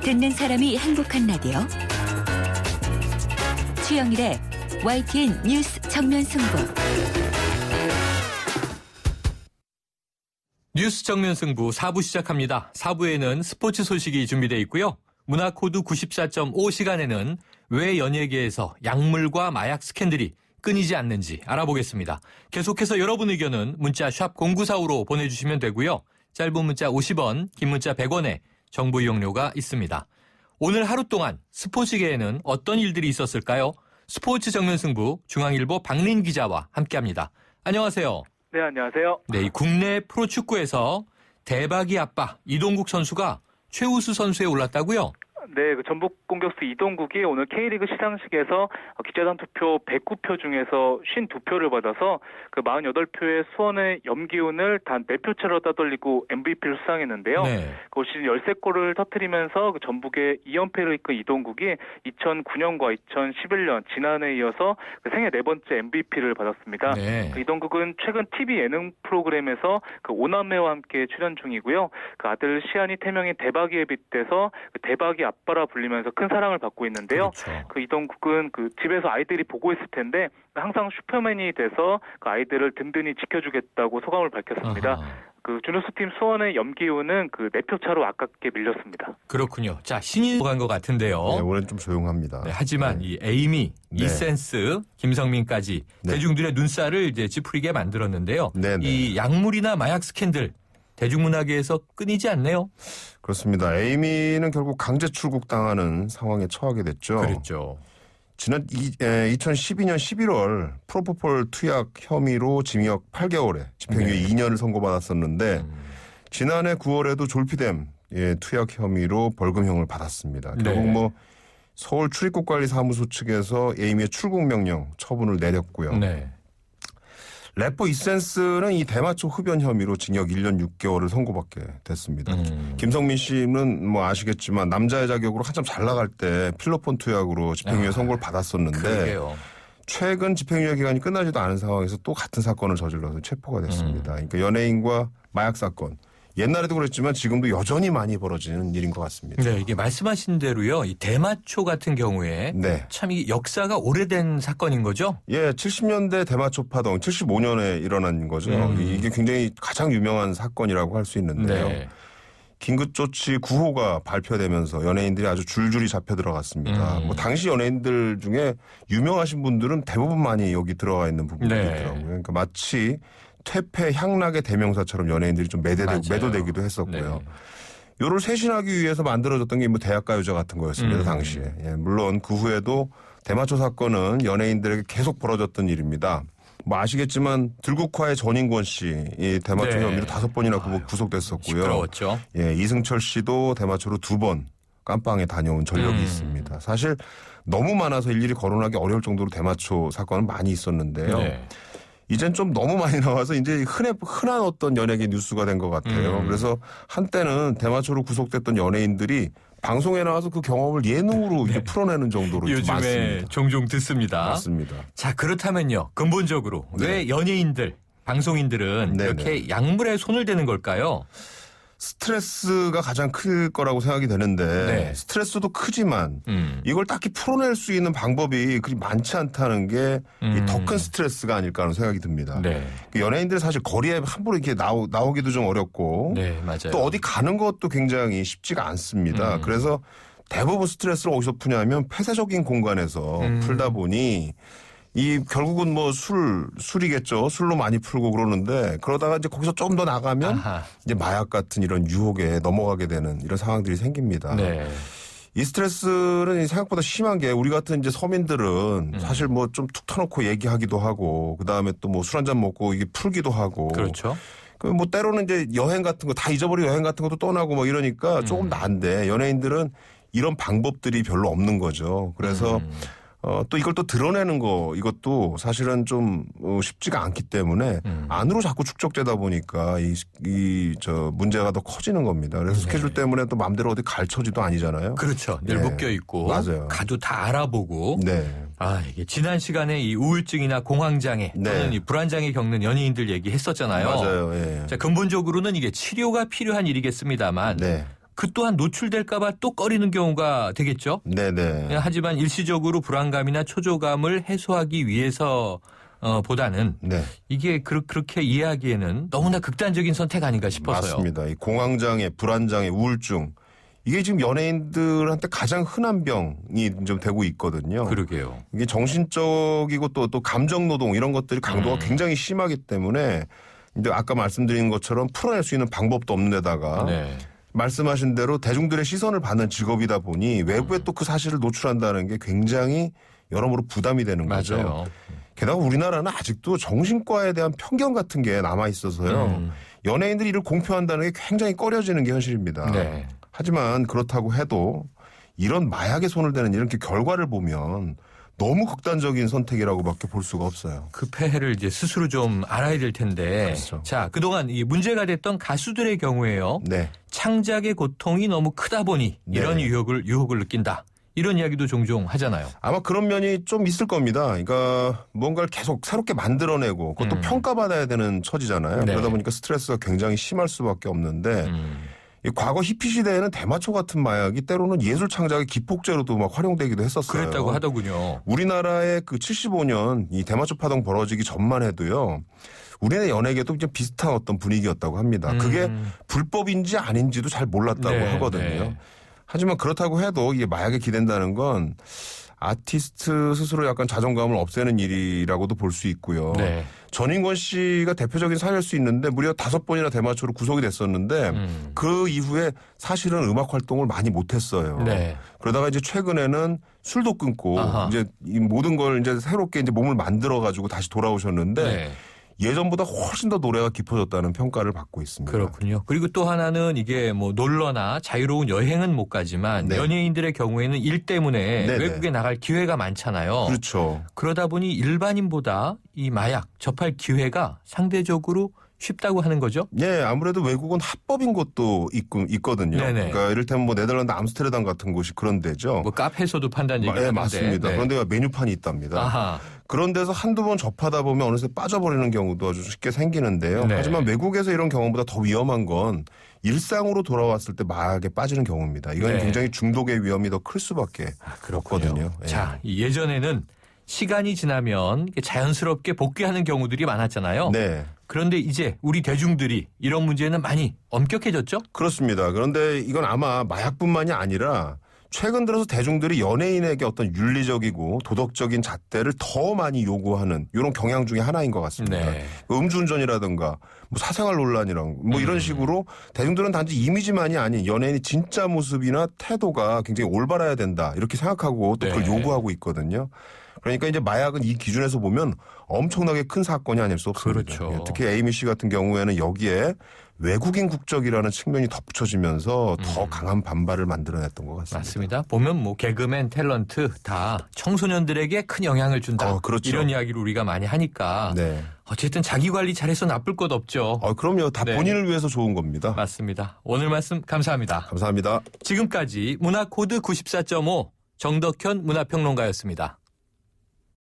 듣는 사람이 행복한 라디오 최영일의 YTN 뉴스 정면 승부. 뉴스 정면 승부 4부 시작합니다. 4부에는 스포츠 소식이 준비되어 있고요. 문화코드 94.5 시간에는 왜 연예계에서 약물과 마약 스캔들이 끊이지 않는지 알아보겠습니다. 계속해서 여러분 의견은 문자 샵 0945로 보내주시면 되고요. 짧은 문자 50원, 긴 문자 100원에 정보 이용료가 있습니다. 오늘 하루 동안 스포츠계에는 어떤 일들이 있었을까요? 스포츠 정면 승부 중앙일보 박린 기자와 함께합니다. 안녕하세요. 네, 안녕하세요. 네, 이 국내 프로축구에서 대박이 아빠 이동국 선수가 최우수 선수에 올랐다고요? 네, 그 전북 공격수 이동국이 오늘 K리그 시상식에서 기자단 투표 109표 중에서 52표를 받아서 그 48표의 수원의 염기훈을 단 4표 차로 따돌리고 MVP를 수상했는데요. 네. 그 시즌 13골을 터뜨리면서 그 전북의 2연패를 이끈 이동국이 2009년과 2011년 지난해에 이어서 그 생애 4번째 MVP를 받았습니다. 네. 그 이동국은 최근 TV 예능 프로그램에서 그 오남매와 함께 출연 중이고요. 그 아들 시안이 태명인 대박이에 빗대서 그 대박이 아빠라 불리면서 큰 사랑을 받고 있는데요. 그렇죠. 그 이동국은 그 집에서 아이들이 보고 있을 텐데 항상 슈퍼맨이 돼서 그 아이들을 든든히 지켜주겠다고 소감을 밝혔습니다. 아하. 그 주누스팀 수원의 염기훈은 그 4표 차로 아깝게 밀렸습니다. 그렇군요. 자, 신인 간 것 같은데요. 네, 올해는 좀 조용합니다. 네, 하지만 네. 이 에이미, 네. 이센스, 김성민까지 네. 대중들의 눈살을 이제 찌푸리게 만들었는데요. 네, 네. 이 약물이나 마약 스캔들 대중문화계에서 끊이지 않네요. 그렇습니다. 에이미는 결국 강제 출국당하는 상황에 처하게 됐죠. 그랬죠. 지난 2012년 11월 프로포폴 투약 혐의로 징역 8개월에 집행유예 네. 2년을 선고받았었는데 지난해 9월에도 졸피뎀 투약 혐의로 벌금형을 받았습니다. 네. 결국 뭐 서울 출입국관리사무소 측에서 에이미의 출국 명령 처분을 내렸고요. 네. 래퍼 이센스는 이 대마초 흡연 혐의로 징역 1년 6개월을 선고받게 됐습니다. 김성민 씨는 뭐 아시겠지만 남자의 자격으로 한참 잘 나갈 때 필로폰 투약으로 집행유예 선고를 받았었는데 그러게요. 최근 집행유예 기간이 끝나지도 않은 상황에서 또 같은 사건을 저질러서 체포가 됐습니다. 그러니까 연예인과 마약 사건. 옛날에도 그랬지만 지금도 여전히 많이 벌어지는 일인 것 같습니다. 네, 이게 말씀하신 대로요. 이 대마초 같은 경우에 네. 참 이 역사가 오래된 사건인 거죠? 예, 70년대 대마초 파동, 75년에 일어난 거죠. 이게 굉장히 가장 유명한 사건이라고 할 수 있는데요. 네. 긴급조치 9호가 발표되면서 연예인들이 아주 줄줄이 잡혀 들어갔습니다. 뭐 당시 연예인들 중에 유명하신 분들은 대부분 많이 여기 들어가 있는 부분들이 네. 있더라고요. 그러니까 마치 퇴폐 향락의 대명사처럼 연예인들이 좀 매도되기도 했었고요. 네. 요를 쇄신하기 위해서 만들어졌던 게 뭐 대학가요제 같은 거였습니다. 당시에. 예, 물론 그 후에도 대마초 사건은 연예인들에게 계속 벌어졌던 일입니다. 뭐 아시겠지만 들국화의 전인권 씨 이 대마초 네. 혐의로 5번이나 구속됐었고요. 시끄러웠죠. 예, 이승철 씨도 대마초로 2번 깜빵에 다녀온 전력이 있습니다. 사실 너무 많아서 일일이 거론하기 어려울 정도로 대마초 사건은 많이 있었는데요. 네. 이젠 좀 너무 많이 나와서 이제 흔한 어떤 연예계 뉴스가 된 것 같아요. 그래서 한때는 대마초로 구속됐던 연예인들이 방송에 나와서 그 경험을 예능으로 이제 풀어내는 정도로 요즘에 많습니다. 종종 듣습니다. 맞습니다. 자, 그렇다면요. 근본적으로 네. 왜 연예인들, 방송인들은 네네. 이렇게 약물에 손을 대는 걸까요? 스트레스가 가장 클 거라고 생각이 되는데 네. 스트레스도 크지만 이걸 딱히 풀어낼 수 있는 방법이 그리 많지 않다는 게 더 큰 스트레스가 아닐까 하는 생각이 듭니다. 네. 그 연예인들이 사실 거리에 함부로 이렇게 나오기도 좀 어렵고 네, 맞아요. 또 어디 가는 것도 굉장히 쉽지가 않습니다. 그래서 대부분 스트레스를 어디서 푸냐면 폐쇄적인 공간에서 풀다 보니 이 결국은 뭐 술이겠죠. 술로 많이 풀고 그러는데 그러다가 이제 거기서 좀 더 나가면 아하. 이제 마약 같은 이런 유혹에 넘어가게 되는 이런 상황들이 생깁니다. 네. 이 스트레스는 생각보다 심한 게 우리 같은 이제 서민들은 사실 뭐 좀 툭 터놓고 얘기하기도 하고 그 다음에 또 뭐 술 한잔 먹고 이게 풀기도 하고. 그렇죠. 그 뭐 때로는 이제 여행 같은 거 다 잊어버리고 여행 같은 것도 떠나고 뭐 이러니까 조금 나은데 연예인들은 이런 방법들이 별로 없는 거죠. 그래서 또 이걸 또 드러내는 거 이것도 사실은 좀 쉽지가 않기 때문에 안으로 자꾸 축적되다 보니까 저 문제가 더 커지는 겁니다. 그래서 스케줄 때문에 또 마음대로 어디 갈 처지도 아니잖아요. 그렇죠. 늘 네. 묶여 있고 맞아요. 가도 다 알아보고. 네. 아, 이게 지난 시간에 이 우울증이나 공황장애 또는 네. 이 불안장애 겪는 연예인들 얘기했었잖아요. 맞아요. 예. 자, 근본적으로는 이게 치료가 필요한 일이겠습니다만 네. 그 또한 노출될까봐 또 꺼리는 경우가 되겠죠. 네네. 하지만 일시적으로 불안감이나 초조감을 해소하기 위해서 보다는 네. 이게 그렇게 이해하기에는 너무나 극단적인 선택 아닌가 싶어서요. 맞습니다. 이 공황장애, 불안장애, 우울증 이게 지금 연예인들한테 가장 흔한 병이 좀 되고 있거든요. 그러게요. 이게 정신적이고 또 감정 노동 이런 것들이 강도가 굉장히 심하기 때문에 이제 아까 말씀드린 것처럼 풀어낼 수 있는 방법도 없는 데다가 네. 말씀하신 대로 대중들의 시선을 받는 직업이다 보니 외부에 또 그 사실을 노출한다는 게 굉장히 여러모로 부담이 되는 거죠. 맞아요. 게다가 우리나라는 아직도 정신과에 대한 편견 같은 게 남아 있어서요. 연예인들이 이를 공표한다는 게 굉장히 꺼려지는 게 현실입니다. 네. 하지만 그렇다고 해도 이런 마약에 손을 대는 이렇게 결과를 보면 너무 극단적인 선택이라고밖에 볼 수가 없어요. 그 폐해를 이제 스스로 좀 알아야 될 텐데. 그렇죠. 자, 그동안 이 문제가 됐던 가수들의 경우에요. 네. 창작의 고통이 너무 크다 보니 네. 이런 유혹을 느낀다. 이런 이야기도 종종 하잖아요. 아마 그런 면이 좀 있을 겁니다. 그러니까 뭔가를 계속 새롭게 만들어내고 그것도 평가받아야 되는 처지잖아요. 네. 그러다 보니까 스트레스가 굉장히 심할 수밖에 없는데 이 과거 히피 시대에는 대마초 같은 마약이 때로는 예술 창작의 기폭제로도 막 활용되기도 했었어요. 그랬다고 하더군요. 우리나라의 그 75년 이 대마초 파동 벌어지기 전만 해도요. 우리나라 연예계도 좀 비슷한 어떤 분위기였다고 합니다. 그게 불법인지 아닌지도 잘 몰랐다고 네, 하거든요. 네. 하지만 그렇다고 해도 이게 마약에 기댄다는 건 아티스트 스스로 약간 자존감을 없애는 일이라고도 볼 수 있고요. 네. 전인권 씨가 대표적인 사례일 수 있는데 무려 5번이나 대마초로 구속이 됐었는데 그 이후에 사실은 음악 활동을 많이 못했어요. 네. 그러다가 이제 최근에는 술도 끊고 아하. 이제 이 모든 걸 이제 새롭게 이제 몸을 만들어 가지고 다시 돌아오셨는데 네. 예전보다 훨씬 더 노래가 깊어졌다는 평가를 받고 있습니다. 그렇군요. 그리고 또 하나는 이게 뭐 놀러나 자유로운 여행은 못 가지만 네. 연예인들의 경우에는 일 때문에 네네. 외국에 나갈 기회가 많잖아요. 그렇죠. 그러다 보니 일반인보다 이 마약 접할 기회가 상대적으로 쉽다고 하는 거죠. 예, 아무래도 외국은 합법인 곳도 있거든요. 네네. 그러니까 이를테면 뭐 네덜란드 암스테르담 같은 곳이 그런 데죠. 뭐 카페에서도 판다는 얘기가 예, 하는데. 맞습니다. 네. 그런 데가 메뉴판이 있답니다. 아하. 그런 데서 한두 번 접하다 보면 어느새 빠져버리는 경우도 아주 쉽게 생기는데요. 네. 하지만 외국에서 이런 경우보다 더 위험한 건 일상으로 돌아왔을 때 마약에 빠지는 경우입니다. 이건 네. 굉장히 중독의 위험이 더 클 수밖에 없거든요. 예. 자, 이 예전에는 시간이 지나면 자연스럽게 복귀하는 경우들이 많았잖아요. 네. 그런데 이제 우리 대중들이 이런 문제는 많이 엄격해졌죠? 그렇습니다. 그런데 이건 아마 마약뿐만이 아니라 최근 들어서 대중들이 연예인에게 어떤 윤리적이고 도덕적인 잣대를 더 많이 요구하는 이런 경향 중에 하나인 것 같습니다. 네. 음주운전이라든가 뭐 사생활 논란이랑 뭐 이런 식으로 대중들은 단지 이미지만이 아닌 연예인이 진짜 모습이나 태도가 굉장히 올바라야 된다 이렇게 생각하고 또 그걸 네. 요구하고 있거든요. 그러니까 이제 마약은 이 기준에서 보면 엄청나게 큰 사건이 아닐 수 없습니다. 그렇죠. 특히 에이미 씨 같은 경우에는 여기에 외국인 국적이라는 측면이 덧붙여지면서 더 강한 반발을 만들어냈던 것 같습니다. 맞습니다. 보면 뭐 개그맨, 탤런트 다 청소년들에게 큰 영향을 준다. 그렇죠. 이런 이야기를 우리가 많이 하니까 네. 어쨌든 자기 관리 잘해서 나쁠 것 없죠. 그럼요. 다 네. 본인을 위해서 좋은 겁니다. 맞습니다. 오늘 말씀 감사합니다. 감사합니다. 지금까지 문화코드 94.5 정덕현 문화평론가였습니다.